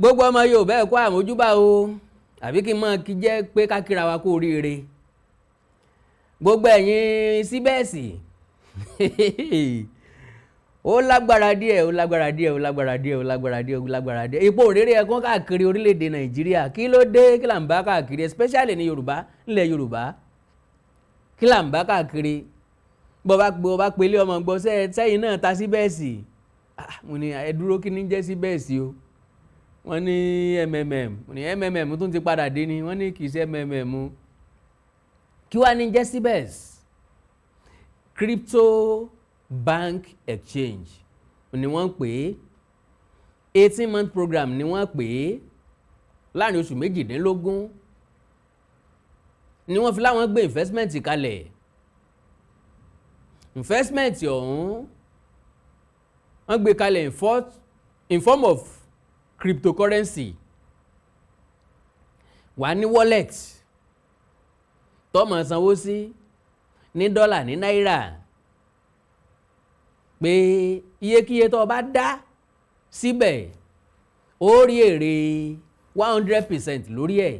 gbogbo ọmọ Yorùbá ẹ kú àmójúbà o àbí kí n mọ̀ kí jẹ́ pé ká kíra wa kú oríire gbogbo ẹ̀yin síbẹ̀sì ó lágbára díẹ̀ ipò òrèrè ẹ̀kọ́ káàkiri orílẹ̀-èdè Nàìjíríà kí ló dé kí là ń bá káàkiri especially ní Yorùbá nílẹ̀ Yorùbá kí là ń bá káàkiri bó bá pélé ọmọ gbọ́ sẹ́yìn náà ta síbẹ̀sì mo ní ẹ dúró kí ní jẹ́ síbẹ̀sì o wọ́n ní MMM mo ní MMM tún ti padà dé ni wọ́n ní kì í ṣe MMM kí wá ní jẹ́ Cybex crypto bank exchange ni wọ́n pè é 18-month program ni wọ́n pè é láàrin oṣù méjìdínlógún ni wọ́n fi láwọn gbé investment kalẹ̀ investment ọ̀hún wọ́n gbé kalẹ̀ in form of cryptocurrency wà ní wallet tó máa sanwó sí ní dọ́là ní náírà pé iyekíye tó bá dá síbẹ̀ ó rí èrè 100% lórí ẹ̀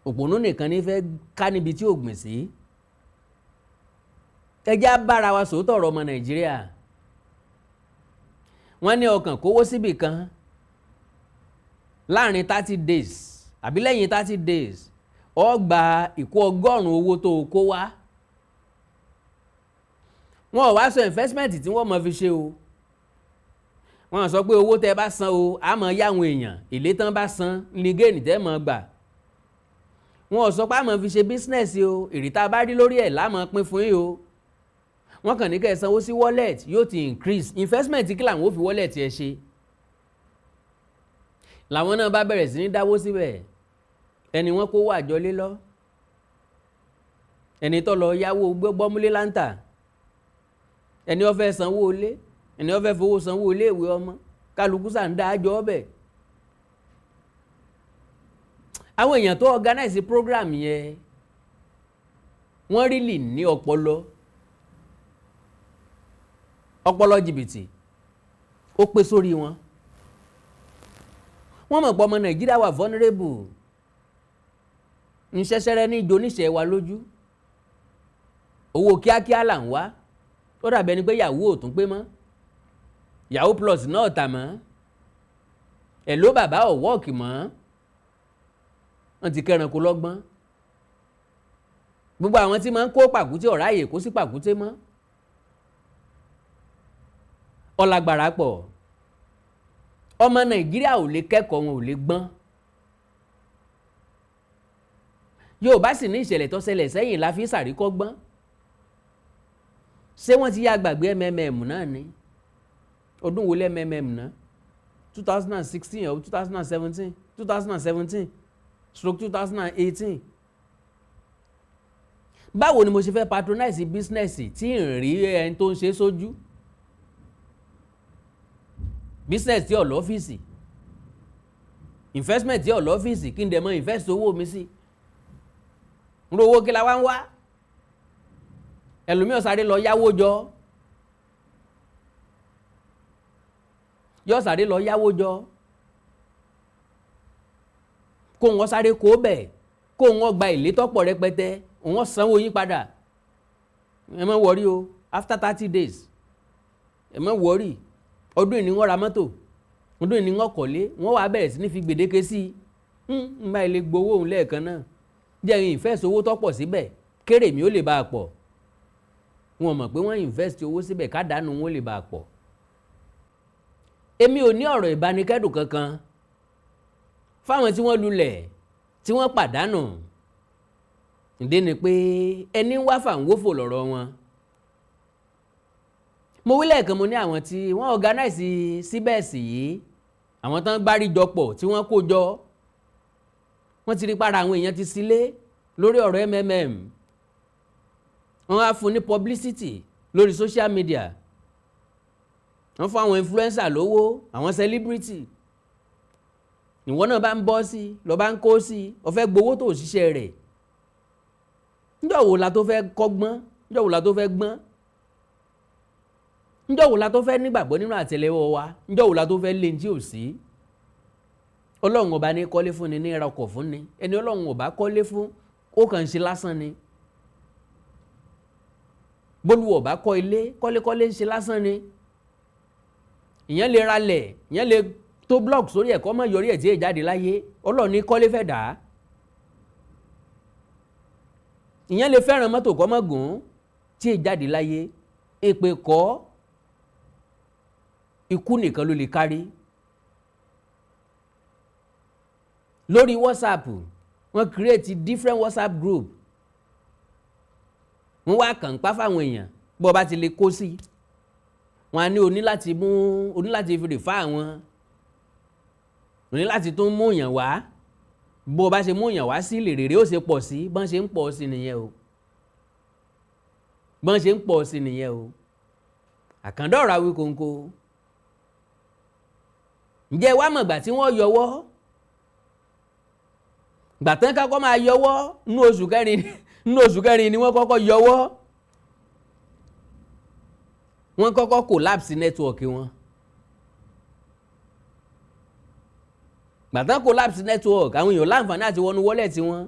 òpònú nìkan ní fẹ́ ká níbi tí ò gbìn sí ẹjá bára wa sòótọ́ ọ̀rọ̀ ọmọ Nàìjíríà wọ́n ní ọkàn kówó síbì kan láàrin 30 days àbí lẹ́yìn 30 days ó gba ìkó 100 owó tó kó wá wọn ò wá sọ investment tí wọ́n mọ̀ fi ṣe o wọ́n sọ pé owó tẹ́ bá san o a mọ̀ yá àwọn èèyàn èlé tán bá san ní géènì tẹ́ mọ̀ gbà wọn ò sọ pé a mọ̀ fi ṣe business o èrè tá a bá rí lórí ẹ̀ lámọ̀ pín fún yín o wọ́n kàn ní kẹ́ ẹ sanwó sí wallet yóò ti increase investment kí làwọn ò fi wallet ẹ ṣe làwọn náà bá bẹ̀rẹ̀ sí ní dáwó síbẹ̀ ẹni wọ́n kó wà jọlé lọ ẹni tó lọ yáwó gbọ́múlé láǹtà ẹni ó fẹ́ sanwó ilé ẹni ó fẹ́ fowó sanwó ilé ìwé ọmọ kálukú sà ń dá àjọ ọbẹ̀ àwọn èèyàn tó organize program yẹn wọ́n really ní ọpọlọ jìbìtì ó pé sórí wọn wọ́n mọ̀ pé ọmọ Nàìjíríà wà vulnerable ń ṣẹṣẹrẹ ní ìjọ oníṣẹ́ wa lójú owó kíákíá là ń wá ó dàbí ẹni pé yahoo ò tún pé mọ́ yahoo plus náà tà mọ́ ẹ̀ ló bàbá ò wọ́ọ̀kì mọ́ wọ́n ti kẹranko lọ́gbọ́n gbogbo àwọn tí máa ń kó pàkúté ọ̀rá ààyè kó sí pàkúté mọ́ ọlágbára pọ̀ ọmọ Nàìjíríà ò lè kẹ́kọ̀ọ́ wọn ò lè gbọ́n Yorùbá sì ní ìṣẹ̀lẹ̀ tó ṣẹlẹ̀ sẹ́yìn la fi ṣàríkọ́gbọ́n ṣé wọ́n ti yá gbàgbé MMM náà ni ọdún wo lẹ́ MMM náà 2016 or 2017 stroke 2018 báwo ni mo ṣe fẹ́ patronize business tí ń rí ẹni tó ń ṣe sójú business tí ò lọ́fíìsì investment tí ò lọ́fíìsì kí n dẹ̀ mọ́ invest owó mi sí ń ro owó kí la wá ń wá ẹlòmíì sáré lọ yáwó jọ yóò sáré lọ yáwó jọ kó wọn sáré kó bẹ̀ kó wọn gba èlé tọ́pọ̀ rẹpẹtẹ wọn sanwó yín padà ẹ má wọrí o after 30 days ẹ má wọrí ọdún ìní wọ́n ra mọ́tò ọdún ìní wọ́n kọ̀lé wọ́n wá bẹ̀rẹ̀ sí ní fi gbèdéke sí i ń bá ilé gbowó òun lẹ́ẹ̀kan náà jẹ́ invest owó tọ́pọ̀ síbẹ̀ kéré mi ó lè bá a pọ̀ wọn mọ̀ pé wọ́n invest owó síbẹ̀ kádàánù wọn ó lè bá a pọ̀ èmi ò ní ọ̀rọ̀ ìbánikẹ́dùn kankan fáwọn tí wọ́n lulẹ̀ tí wọ́n pàdánù ìdí ni pé ẹni wá fàǹwófò lọ́rọ̀ wọn mo wí lẹ́ẹ̀kan mo ní àwọn tí wọ́n organize Cybex yìí àwọn tán gbáríjọpọ̀ tí wọ́n kó jọ wọ́n ti rí para àwọn èèyàn ti sílé lórí ọ̀rọ̀ MMM wọ́n á fún ní publicity lórí social media wọ́n fún àwọn influencer lówó àwọn celebrity ìwọ náà bá ń bọ́ sí lọ bá ń kó sí ó fẹ́ gbowó tó ṣiṣẹ́ rẹ̀ níjọ́ wo la tó fẹ́ kọ́gbọ́n níjọ́ wo la tó fẹ́ gbọ́n ńjọ́ wo la tó fẹ́ nígbàgbọ́ nínú àtẹ́lẹwọ́ wa ńjọ́ wo la tó fẹ́ lé tí ò sí. Ọlọ́run ọba ní kọ́lé fún ni ní ra ọkọ̀ fún ni ẹni Ọlọ́run ọba kọ́lé fún ó kàn ń ṣe lásán ni. Bólúwọ̀ ọba kọ́ ilé kọ́lékọ́lé ń ṣe lásán ni. Ìyẹn lè ralẹ̀ ìyẹn lè tó blọọkì sórí ẹ̀kọ́ mọ́ yọrí ẹ̀ tí èè jáde láyé Ọlọ́run ní kọ́lé fẹ́ dà á. Ìyẹn lè fẹ́ràn mọ́tò kọ́ mọ́ gùn tí èè jáde láyé èpè kọ́ ikú nìkan ló lè kárí. Lórí WhatsApp wọ́n create different WhatsApp group wọ́n wá kàn pa fáwọn èèyàn bó bá ti lè kó sí wọ́n á ní oní láti fi rìfá àwọn oní láti tún mú èèyàn wá bó bá ṣe mú èèyàn wá sí lèrèrè ó ṣe pọ̀ sí bọ́n ṣe ń pọ̀ sí nìyẹn o bọ́n ṣe ń pọ̀ sí nìyẹn o. Àkàndá ọ̀rọ̀ Awíkonko ǹjẹ́ wá mọ̀ gbà tí wọ́n yọwọ́ gbàtán kákọ́ máa yọwọ́ nínú oṣù kẹrin ni wọ́n kọ́kọ́ yọwọ́ wọ́n kọ́kọ́ collapse network wọn gbàtán collapse network àwọn èèyàn láǹfààní àti wọnú wallet wọn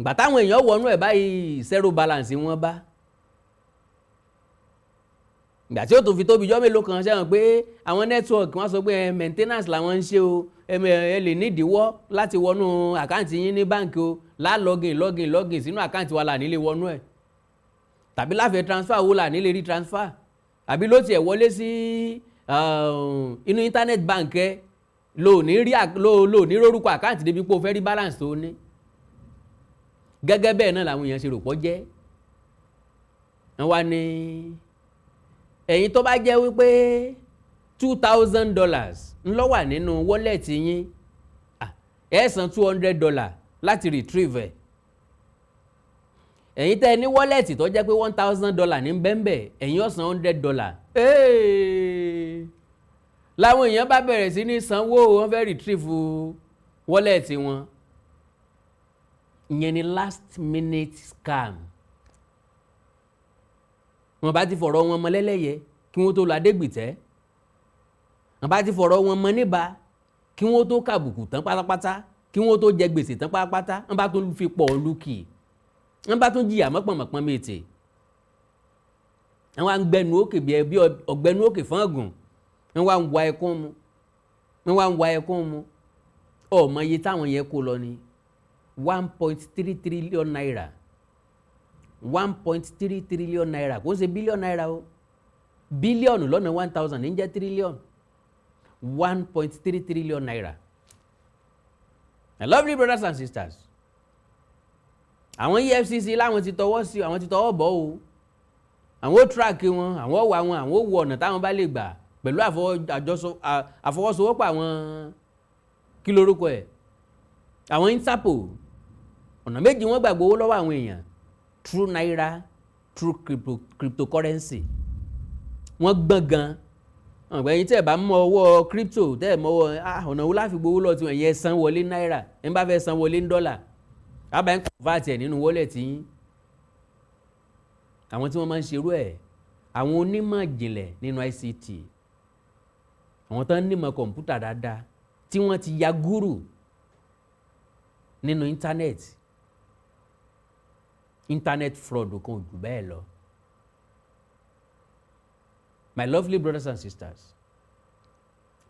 gbàtàwọn èèyàn wọnú ẹ̀ báyìí zero balance wọn bá ìgbà tí ó tún fi tóbi jọ́ mélòó kan ṣẹ́wọ̀n pé àwọn network wọ́n sọ pé maintenance làwọn ń ṣe o ẹ lè nídìíwọ́ láti wọnú àkáǹtì yín ní báǹkì o login sínú àkáǹtì wa là nílé wọnú ẹ̀ tàbí láfẹ̀ẹ́ transfer wo là nílé rí transfer àbí ló tiẹ̀ wọlé sí inú internet bank ẹ lò ní rórúkọ àkáǹtì débi pé o fẹ́ rí balance tó ní. Gẹ́gẹ́ bẹ́ẹ̀ náà làwọn èèyàn ṣe rò pọ̀ jẹ́ wọ́n wá ní ẹ̀yin tó bá jẹ́ wípé $2,000 ńlọ wà nínú wọ́lẹ̀tì yín ẹ san $200 láti retrieve ẹ̀. Ẹ̀yin tẹ́ ní wọ́lẹ̀tì tó jẹ́ pé $1,000 ní bẹ́ńbẹ́ ẹ̀yin ó san $100. Láwọn èèyàn bá bẹ̀rẹ̀ sí ní sanwó wọ́n fẹ́ retrieve wọ́lẹ̀tì wọn. Ìyẹn ni last minute scam. Wọ́n bá ti fọ̀rọ̀ wọn mọ lẹ́lẹ́yẹ kí wọ́n tó lọ Adégbìtẹ́. Wọ́n bá ti fọ̀rọ̀ wọn mọ níbà kí wọ́n tó kàbùkù tán pátápátá kí wọ́n tó jẹ gbèsè tán pátápátá wọ́n bá tún fi pọ̀ lùkì wọ́n bá tún jìyà mọ́pọ̀mọ́pọ́n méje. Wọ́n wá ń gbẹnu òkè bí ọ̀gbẹ́nu òkè fún ọ̀gùn wọ́n wá ń wa ẹkún mu ọmọ iye táwọn yẹn kó lọ ni 1.3 trillion naira 1.3 trillion naira kò ń ṣe bílíọ̀nù náírà o bílíọ̀nù lọ́nà 1000 ní jẹ́ trillion 1.3 trillion naira. My lovely brothers and sisters, àwọn EFCC láwọn ti tọwọ́ sí àwọn ti tọwọ́ bọ̀ o àwọn ó track wọn àwọn ó wá wọn àwọn ó wo ọ̀nà táwọn bá lè gbà pẹ̀lú àfọwọ́sowọ́pọ̀ àwọn kí lórúkọ ẹ̀ àwọn Interpol ọ̀nà méjì wọ́n gbàgbọ́ owó lọ́wọ́ àwọn èèyàn through naira through cryptocurrency wọ́n gbọ́n gan ọ̀gbẹ́yìn tẹ́ ẹ̀ bá mọ owó crypto tẹ́ ẹ̀ mọ ọ̀nà wo láfi gbowó lọ tí wọ́n yẹ san wọlé náírà ẹ̀ ń bá fẹ́ san wọlé dọ́là àbá ń convert ẹ̀ nínú wallet yín àwọn tí wọ́n máa ń ṣerú ẹ̀ àwọn onímọ̀ ìjìnlẹ̀ nínú ICT àwọn tó ń nímọ̀ kọ̀ǹpútà dáadáa tí wọ́n ti ya gúrù nínú internet fraud kan ò jù bẹ́ẹ̀ lọ. My lovely brothers and sisters,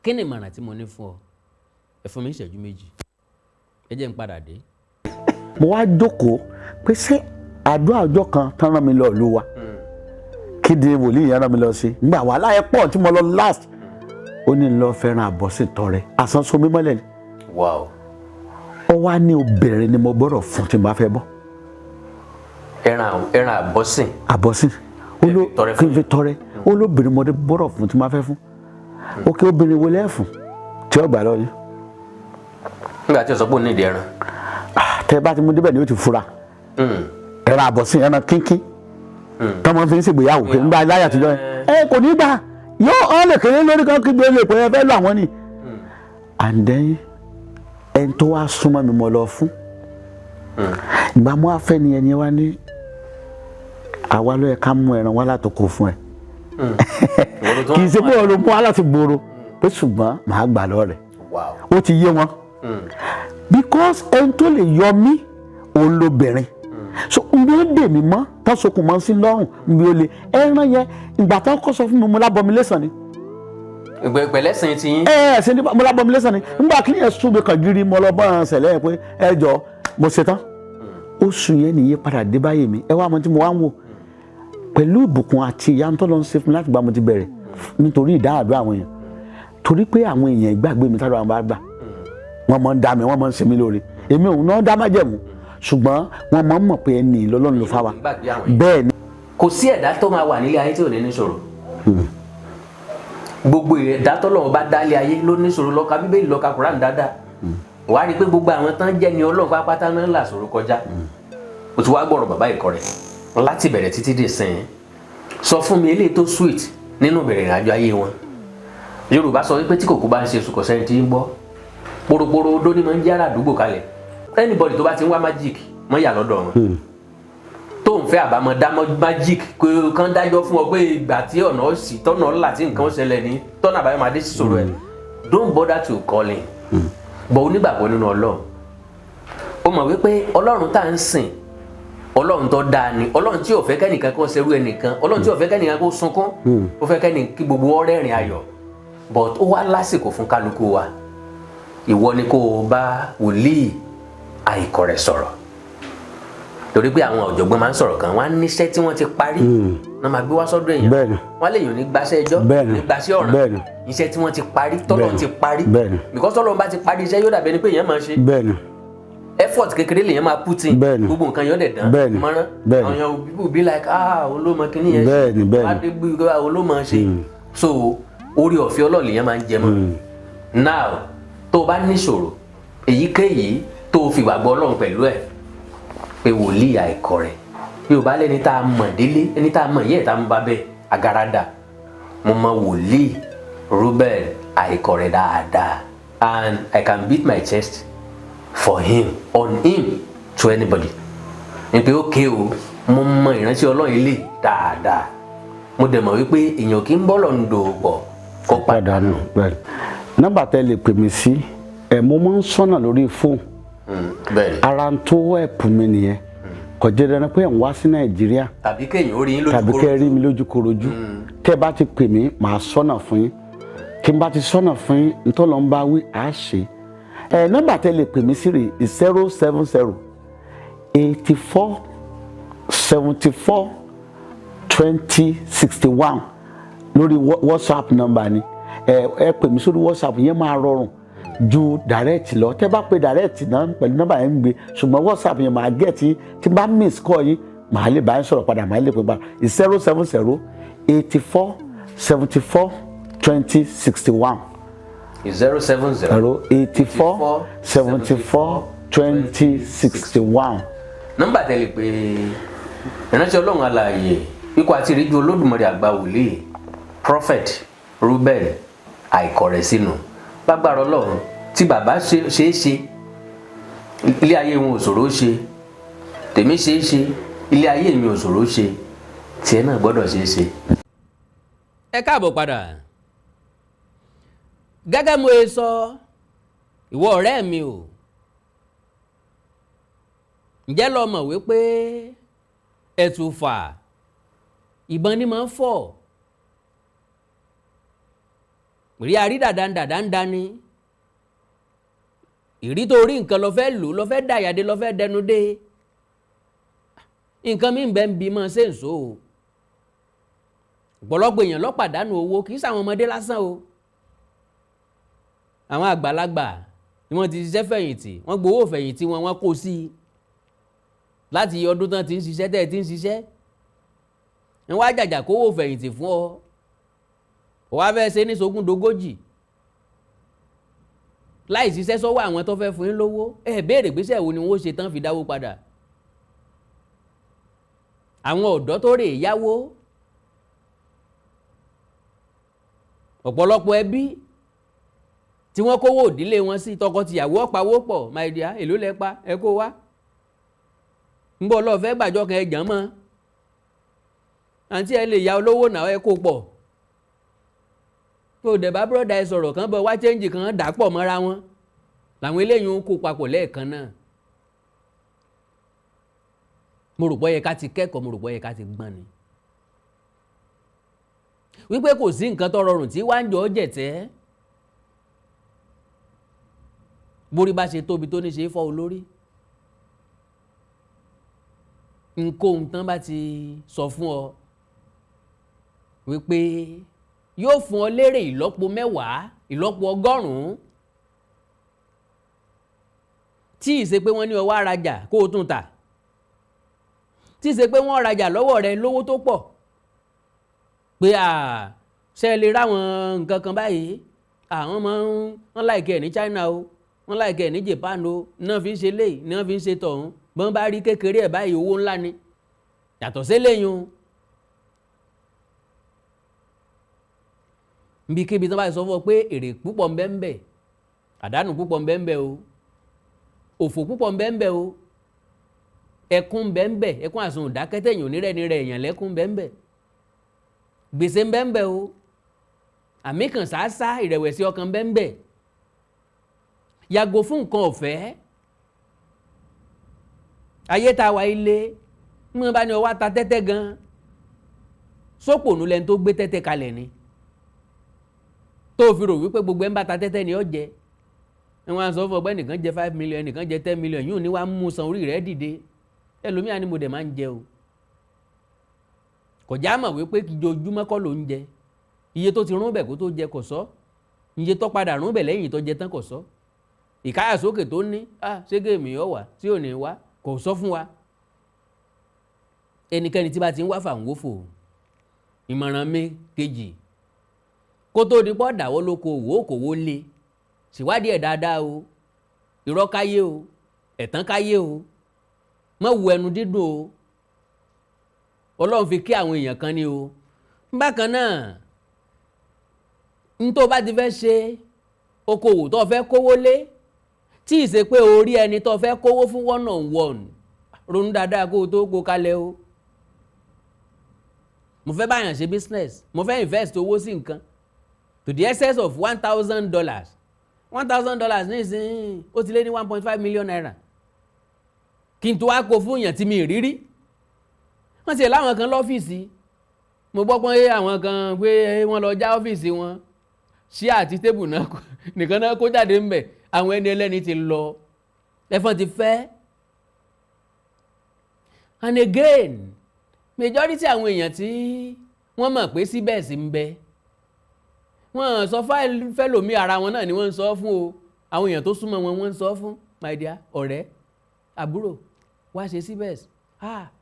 kí ni ìmọ̀ràn tí mo ní fún ọ? Ẹ fún mi ìṣẹ́jú méjì ẹ jẹ́ n padà dé. Mo wá jókòó pé ṣé àdúrà ọjọ́ kan tán rán mi lọ ìlú wa kí di wòlíì yẹn rán mi lọ sí nígbà wàhálà ẹ pọ̀ tí mo lọ last ó ní lọ fẹ́ràn àbọ̀sìn tọrẹ àsanso mímọ́lẹ̀ ni. Wow. Ó wá ní obìnrin ni mo gbọ́dọ̀ fún tí n bá fẹ́ bọ́. ẹran àbọ̀sìn. Àbọ̀sìn kí n fi tọrẹ olóbìnrin mo gbọ́dọ̀ fún tí n bá fẹ́ fún. Ó kí obìnrin wo lẹ́ fún tí ó gbà lọ yìí. Nígbà tí o sọ pé o ní ìdí ẹran. Tẹ bá ti mú débẹ̀ ni ó ti fura. Ẹran àbọ̀sìn ẹran kínkín tọmọ fi ń ṣègbéyàwó pé nígbà láyà àtijọ́ ẹ kò ní gbà yóò ọ́ lè kéré lórí kan kí gbé lè pé ẹ fẹ́ lọ àwọn ni. And then ẹni tó wá súnmọ́ mi mo lọ fún ìgbà mo wá fẹ́ ni ẹni wá ní àwa ló yẹ ká mú ẹran wá látòkò fún ẹ kì í ṣe pé ọ̀rọ̀ mú wá láti gbòòrò pé ṣùgbọ́n màá gbà lọ́rẹ̀ ó ti yé wọn because ẹni tó lè yọ mí òun lóbìnrin so n bí ó dè mí mọ́ tó sokùn mọ́ sí lọ́rùn n bí ó lè ẹran yẹn ìgbà tó kọ́ sọ fún mi mo lábọ̀ mi lẹ́sàn ni. ìgbẹ̀lẹ́sìn ti yín. ṣe ní mo lábọ̀ mi lẹ́sàn ni nígbà kí yẹn sún mi kàn jírí mo lọ bọ́ ọ̀ràn ṣẹlẹ̀ yẹn pé ẹ jọ mo ṣe tán oṣù yẹn nìyí padà dé báyìí mi ẹ wá mọ tí mo wá ń wò pẹ̀lú ìbùkún àti ìyanu tó lọ ń ṣe fún mi láti gbà mo ti bẹ̀rẹ̀ nítorí ìdáàdó àwọn èèyàn torí pé àwọn èèyàn ìgbàgbé mi tára àwọn bá gbà wọ́n mọ̀ ń dá mi wọ́n mọ̀ ń ṣe mí lóore èmi òun náà dá májẹ̀mú ṣùgbọ́n wọ́n mọ̀ ń mọ̀ pé ẹni lọ́lọ́run ló fà wá bẹ́ẹ̀ ni. kò sí ẹ̀dá tó máa wà nílé ayé tí ò ní níṣòro gbogbo ẹ̀dá tọ́lọ́run bá dálé ayé ló níṣòro ló ka Bíbélì ló ka Kùránì dáadáa wàá rí i pé gbogbo àwọn tán jẹ́ ni Ọlọ́run pápátá náà là sọ̀rọ̀ kọjá o ti wá gbọ́rọ̀ bàbá ìkọ́ rẹ̀ láti bẹ̀rẹ̀ títí dé sẹ́yìn sọ fún mi eléyìí tó sweet nínú ìbẹ̀rẹ̀ ìrìnàjò ayé wọn Yorùbá sọ wípé tí kòkó bá ń ṣe sùkọ̀ sẹ́yìn tí ń gbọ́ poroporo odó ni máa ń jára àdúgbò kalẹ̀ anybody tó bá ti ń wá magic mọ́ yà lọ́dọ̀ wọn tó ń fẹ́ àbámọ̀ dá magic kan dájọ́ fún ọ pé ìgbà tí ọ̀nà òsì tọ́nà ọ̀là tí nǹkan ṣẹlẹ̀ ní tọ́nà àbáyọ̀ máa dé sí sọ̀rọ̀ ẹ̀ don't bother to call him bọ̀ onígbàgbọ́ nínú Ọlọ́run ó mọ̀ wípé Ọlọ́run tá à ń sìn Ọlọ́run tó dáa ni Ọlọ́run tí ò fẹ́ kẹ́nìkan kó ṣerú ẹnìkan Ọlọ́run tí ò fẹ́ kẹ́nìkan kó sunkún ó fẹ́ kí gbogbo ọ̀rẹ́ rìn ayọ̀ but ó wá lásìkò fún kálukú wa ìwọ ni kó o bá wòlíì àìkọ̀rẹ́ sọ̀rọ̀ torí pé àwọn ọ̀jọ̀gbọ́n máa ń sọ̀rọ̀ kan wọ́n á níṣẹ́ tí wọ́n ti parí náà máa gbé wá sọ́dọ̀ èèyàn wọ́n lè yàn ní gbaṣẹ́ ẹjọ́ ní gbaṣẹ́ ọ̀ràn iṣẹ́ tí wọ́n ti parí tọ́lọ́run ti parí because tọ́lọ́run bá ti parí iṣẹ́ yóò dàbí ẹni pé èèyàn máa ṣe effort kékeré lèèyàn máa put in gbogbo nǹkan yóò dẹ̀ dán mọ́rán àwọn èèyàn people be like olómọ kìíní yẹn ṣe wá dé gbé olómọ ṣe so orí ọ̀fẹ́ Ọlọ́run lèèyàn máa ń jẹ mọ́ now tó o bá níṣòro èyíkéyìí tó o fi gbàgbọ́ Ọlọ́run pẹ̀lú ẹ̀ pé wòlíì àìkọ̀rẹ́ bí o bá lẹ́ni tá a mọ̀ délé ẹni tá a mọ̀ yẹ́ ẹ̀ tá a mọ̀ bá bẹ́ẹ̀ agarada mo mọ wòlíì Reuben àìkọ̀rẹ́ dáadáa and I can beat my chest for him on him to anybody ní pé ókè o mo mọ ìrántí Ọlọ́run ilé dáadáa mo dẹ̀ mọ̀ wípé èèyàn kì í bọ́ lọ́nù dòpọ̀ kó pàdánù. nọ́mbà tẹ́ lè pè mí sí mo máa ń sọ́nà lórí fóònù ara ń tó ẹ̀pù mi nìyẹn kò jẹ́ dandan pé ẹ̀ ń wá sí Nàìjíríà tàbí kéèyàn ó rí yín lójú tàbí kẹ́ ẹ rí mi lójú korojú tẹ́ ẹ bá ti pè mí màá sọ́nà fún yín kí n bá ti sọ́nà fún yín ntọ́lọ́ ń bá wí àá ṣe nọ́mbà tẹ́ lè pè mí sí rè 070 84 74 20 61 lórí WhatsApp nọ́mbà ni ẹ pè mí sórí WhatsApp yẹn máa rọrùn ju direct lọ tẹ́ bá pè direct náà pẹ̀lú nọ́mbà yẹn ń gbé ṣùgbọ́n WhatsApp yẹn máa get yín tí bá miss call yín màá lè bá yín sọ̀rọ̀ padà màá lè pè padà 070 84 74 20 61. 070 84 74 20 61. nọ́mbà tẹ́ lè pè ìránṣẹ́ Ọlọ́run alààyè ikọ̀ àti ìríjú Olódùmarè àgbà wòlíì Prophet Reuben àìkọ̀rẹ́ sínú lágbára Ọlọ́run tí bàbá ṣe é ṣe ilé ayé wọn ò ṣòro ṣe tèmi ṣe é ṣe ilé ayé mi ò ṣòro ṣe tiẹ̀ náà gbọ́dọ̀ ṣe é ṣe. ẹ káàbọ̀ padà gẹ́gẹ́ mo ṣe sọ ìwọ ọ̀rẹ́ mi o ǹjẹ́ lọ mọ̀ wípé ẹ̀tùfà ìbọn ni máa ń fọ́ rí àrídàdàndàdàndà ni ìrí tó rí nǹkan lọ fẹ́ lò lọ fẹ́ dàyàdé lọ fẹ́ dẹnu dé nǹkan mi ń bẹ ń bí mọ́ ṣe ń so o ọ̀pọ̀lọpọ̀ èèyàn ló pàdánù owó kì í ṣàwọn ọmọdé lásán o àwọn àgbàlagbà ni wọ́n ti ṣiṣẹ́ fẹ̀yìntì wọ́n gbowó fẹ̀yìntì wọ́n kó sí i láti ọdún tán ti ń ṣiṣẹ́ tẹ́ ẹ ti ń ṣiṣẹ́ ń wá jàjà kówó fẹ̀yìntì fún ọ wá fẹ́ ṣe ní sógúndogójì láì ṣiṣẹ́ sọ́wọ́ àwọn tó fẹ́ fún yín lówó béèrè gbèsè wo ni wọ́n ṣe tán fi dáwó padà àwọn ọ̀dọ́ tó rè yáwó ọ̀pọ̀lọpọ̀ ẹbí tí wọ́n kówó ìdílé wọn sí tọkọtìyàwó ọ̀páwó pọ̀ my dear èló lẹ pa ẹ kó wá ń bọ̀ lọ́ọ́ fẹ́ gbàjọ́ kan ẹ̀jàn mọ́ àǹtí ẹ lè ya olówó náà ẹ kó pọ̀ tó dẹ̀ bá bọ́dà ẹ sọ̀rọ̀ kan bọ́ wá chẹ́ǹjì kan dà pọ̀ mọ́ra wọn làwọn eléyìí ń kó papọ̀ lẹ́ẹ̀kan náà. mo rò pé yẹ ká ti kẹ́kọ̀ọ́ mo rò pé yẹ ká ti gbọ́n ni wípé kò sí nǹkan tó rọrùn tí wá ń jọ jẹ̀tẹ́ borí bá ṣe tóbi tó ní ṣe fọ́ olórí nkóhun tán bá ti sọ fún ọ wípé yóò fún ọ lérè ìlọ́po 10 ìlọ́po 100 tí ì ṣe pé wọ́n ní ó wá rajà kó o tún tà tí ì ṣe pé wọ́n rajà lọ́wọ́ rẹ lówó tó pọ̀ pé ṣe lè ráwọn nǹkan kan báyìí àwọn máa ń wọ́n láìkẹ́ ẹ̀ ní China o wọ́n láìkẹ́ ẹ̀ ní Japan o náà fi ń ṣe léyìí náà fi ń ṣe tọ̀hún bọ́n bá rí kékeré ẹ̀ báyìí owó ńlá ni yàtọ̀ sí léyìn níbikíbi tí wọ́n bá sọ fún ọ pé èrè púpọ̀ ń bẹ ń bẹ àdánù púpọ̀ ń bẹ ń bẹ o òfò púpọ̀ ń bẹ ń bẹ o ẹkún ń bẹ ń bẹ ẹkún àsùn ìdákẹ́tẹ̀yìn onírẹ́ni rẹ̀ èèyàn lẹ́kún ń bẹ ń bẹ gbèsè ń bẹ ń bẹ o àmì kan ṣáṣá ìrẹ̀wẹ̀sì ọkàn ń bẹ ń bẹ yàgò fún nǹkan ọ̀fẹ́ ayé tá a wà ilé mú bá ní ọwọ́ ta tẹ́tẹ́ gan sópònú lẹ́ni tó gbé tẹ́tẹ́ kalẹ̀ ni tó fi rò wípé gbogbo ẹ̀ ń bá ta tẹ́tẹ́ ni ó jẹ wọn á sọ fún ọgbẹ́ nìkan jẹ 5 million nìkan jẹ 10 million yóò ní wàá mú san orí rẹ̀ dìde ẹlòmíà ni mo dẹ̀ máa ń jẹ o kò já mọ̀ wípé ojoojúmọ́ kọ́ ló ń jẹ iye tó ti rún bẹ̀ kó tó jẹ kò sọ iye tó padà rún bẹ̀ lẹ́yìn tó jẹ tán kò sọ ìkáyàsókè tó ní ṣégè mi ọ̀ wá tí ò ní wá kò sọ fún wa ẹnikẹ́ni tí bá ti ń wá fàǹwófò ìmọ̀ràn mi kejì kó tó di pọ́ dàwọ́ lóko òwò òkòwò lé ṣèwádìí ẹ̀ dáadáa o irọ́ káyé o ẹ̀tàn káyé o má wu ẹnu dídùn o Ọlọ́run fi kí àwọn èèyàn kan ni o bákan náà n tó bá ti fẹ́ ṣe okòwò tó fẹ́ kówó lé tí ì ṣe pé orí ẹni tó fẹ́ kówó fún 1-on-1 ronú dáadáa kó o tó kó kalẹ̀ o mo fẹ́ báyàn ṣe business mo fẹ́ invest owó sí nǹkan to the excess of $1,000 $1,000 nísìnyí ó ti lé ní 1.5 million naira kí n tó wá kó fún èèyàn tí mi rírí wọ́n ti láwọn kan lọ́fíìsì mo gbọ́ pé àwọn kan pé wọ́n lọ já ọ́fíìsì wọn ṣí àti tébù náà nìkan náà kó jáde ń bẹ̀ àwọn ẹni ẹlẹ́ni ti lọ ẹ̀fọn ti fẹ́ and again majority àwọn èèyàn tí wọ́n mọ̀ pé Cybex ń bẹ wọ́n sọ fẹ́lòmí ara wọn náà ni wọ́n ń sọ fún o àwọn èèyàn tó súnmọ́ wọn wọ́n ń sọ fún my dear ọ̀rẹ́ àbúrò wá ṣe Cybex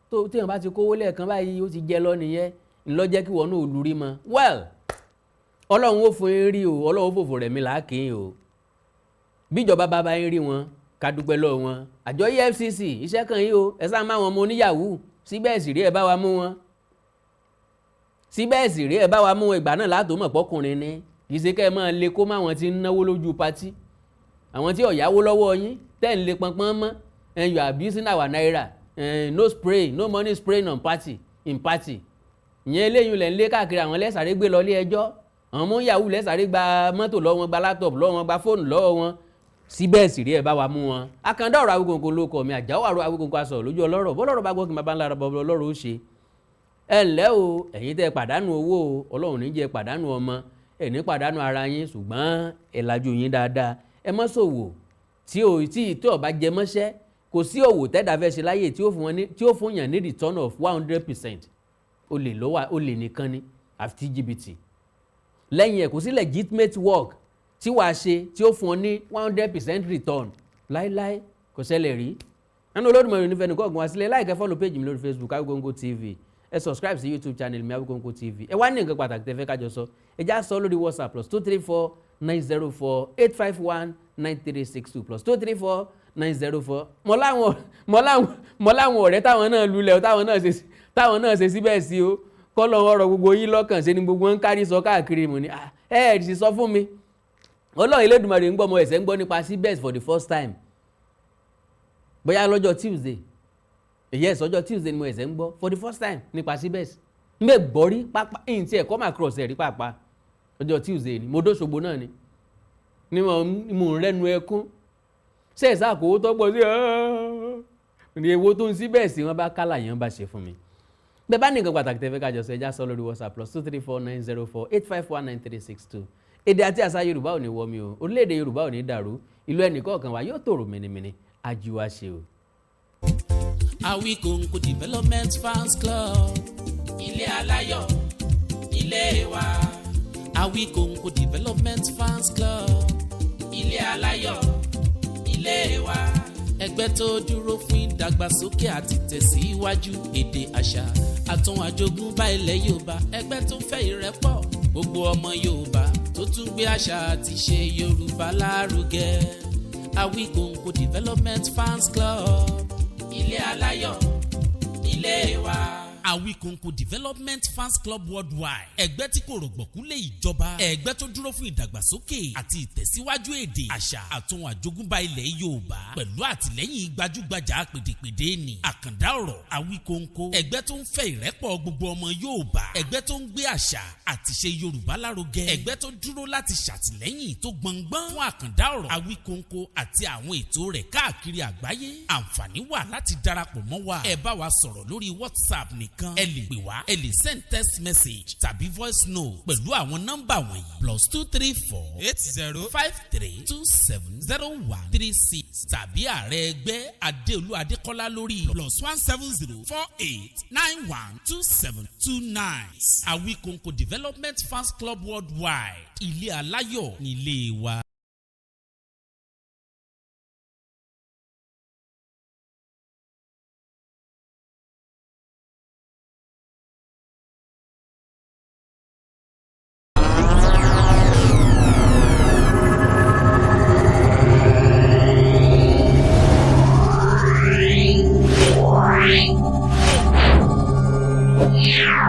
tó téèyàn bá ti kówó lẹ́ẹ̀kan báyìí ó ti jẹ lọ nìyẹn ńlọ́jẹ́ kí wọ́n náà lórí mọ́ well Ọlọ́run ó fún yín rí o Ọlọ́run ó fòfò rẹ̀ mí làákìín o bíjọba bàbá yín rí wọn ká dúpẹ́ lọ́wọ́ wọn àjọ EFCC iṣẹ́ kan yìí o ẹ sáà máa wọn ọmọ oníyàwó Cybex rí ẹ bá wa mú wọn Cybex rí ẹ bá wa mú wọn ìgbà náà látò mọ̀ pọ́kùnrin ni kì í ṣe kẹ́ ẹ máa lè kó máwọn tí ń náwó lójú patí àwọn tí ọ̀yáwó lọ́wọ́ yín tẹ́ ń lè pọnpọ́n mọ́ and you are abusing our naira no spray no money spraying on party in party ìyẹn eléyìí lẹ̀ ń lé káàkiri àwọn lẹ́sàrẹ́ gbé lọ ilé ẹjọ́ àwọn ọmọ yahoo lẹ́sàrẹ́ gba mọ́tò lọ́wọ́ wọn gba laptop lọ́wọ́ wọn gba fóònù lọ́wọ́ wọn Cybex rí ẹ bá wa mú wọn akanda ọ̀rọ̀ Awíkonko ló kọ mi àjáwọ̀ àrò Awíkonko aṣọ lójú ọlọ́rọ̀ bọ́lọ́rọ̀ bá gbọ́ kí n bá ńlá bọ́ ọlọ́rọ̀ ó ṣe ẹ ǹlẹ́ o ẹ̀yin tẹ́ pàdánù owó o Ọlọ́run ní jẹ́ pàdánù ọmọ ẹ̀ ní pàdánù ara yín ṣùgbọ́n ẹ lajú yín dáadáa ẹ má ṣòwò tí ó bá jẹ mọ́ṣẹ́ kò sí òwò tẹ́dà fẹ́ ṣe láyè tí ó fún yàn ní return of 100% olè nìkan ni àfi jìbìtì lẹ́yìn ẹ̀ kò sí legitimate work tí wàá ṣe tí ó fún ọ ní 100% return láíláí kò ṣẹlẹ̀ rí ẹnu Olódùmarè nífẹ̀ẹ́ nìkan ọ̀gbọ̀n wá sílẹ̀ láìkẹ́ follow page mi lórí Facebook Awíkonko TV ẹ subscribe sí YouTube channel mi Awíkonko TV ẹ wá ní nǹkan pàtàkì tẹ́ fẹ́ kájọ sọ ẹ já sọ lórí WhatsApp +234 904 851 9362 +234 904 mọ láwọn ọ̀rẹ́ táwọn náà lulẹ̀ táwọn náà ṣe síbẹ̀ sí o kọ́lọ̀ ọ̀rọ̀ gbogbo yín lọ́kàn ṣe ni gbogbo wọn ń kárí sọ káàkiri mọ̀ ní ẹ sì sọ fún mi Ọlọ́run Elédùmarè ń gbọ́ ọmọ ẹ̀sẹ̀ ń gbọ́ nípa Cybex for the first time bóyá lọ́jọ́ Tuesday yes ọjọ́ Tuesday ni mo ẹ̀sẹ̀ ń gbọ́ for the first time nípa Cybex ń bẹ̀ gbọ́ rí pápá ẹ̀yìn tí ẹ̀kọ́ máa cross ẹ̀ rí pàápàá ọjọ́ Tuesday ni mo dóṣogbo náà ni mo ń rẹ́nu ẹkún ṣe ìsáàkówó tọ́gbọ́ sí ní ewo tó ń sí bẹ́ẹ̀ sí wọ́n bá kálà yẹn bá ṣe fún mi. bẹ́ẹ̀ bá nìkan pàtàkì tẹ́fẹ́ kájọ sọ ẹja sọ lórí WhatsApp +2349048519362 èdè àti àṣà Yorùbá ò ní wọ mi o orílẹ̀-èdè Yorùbá ò ní dàrú ìlú ẹnìkọ̀ọ̀kan wa yóò tòrò mìnìmìnì ajíwá ṣe o. Awíkonko Development Fans Club ilé aláyọ̀ ilé wa. Awíkonko Development Fans Club ilé aláyọ̀ ilé wa. Ẹgbẹ́ tó dúró fún ìdàgbàsókè àti tẹ̀síwájú èdè àṣà àtún àjogúnbá ilẹ̀ Yorùbá. Ẹgbẹ́ tó fẹ́ ìrẹ́pọ̀ gbogbo ọmọ Yorùbá tó tún gbé àṣà àti ṣe Yorùbá lárugẹ. Awíkonko Development Fans Club ilé aláyọ̀ ilé wa. Awíkonko Development Fans Club Worldwide. Ẹgbẹ́ tí kò rọ̀gbọ̀kú lé ìjọba. Ẹgbẹ́ tó dúró fún ìdàgbàsókè àti ìtẹ̀síwájú èdè, àṣà àtún àjogúnbá ilẹ̀ Yorùbá. Pẹ̀lú àtìlẹ́yìn gbajúgbajà pèdèpèdè ni. Àkàndá ọ̀rọ̀ Awíkonko. Ẹgbẹ́ tó ń fẹ́ ìrẹ́pọ̀ gbogbo ọmọ Yorùbá. Ẹgbẹ́ tó ń gbé àṣà àti ṣe Yorùbá lárugẹ. Ẹgbẹ́ tó dúró láti ṣàtìlẹ́yìn tó gbọ̀ngbọ́n fún àkàndá ọ̀rọ̀ Awíkonko àti àwọn ètò rẹ̀ káàkiri àgbáyé. Àǹfààní wà láti darapọ̀ mọ́ wa. Ẹ bá wa sọ̀rọ̀ lórí WhatsApp nìkan. Ẹ lè pè wá, ẹ lè send text message tàbí voice note pẹ̀lú àwọn nọ́mbà wọ̀nyí +2348053270136 tàbí ààrẹ ẹgbẹ́ Adéolú Adékọ́lá lórí +17048912729. Awíkonko Development Fans Club Worldwide ilé aláyọ̀ nílé wa.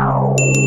Wow.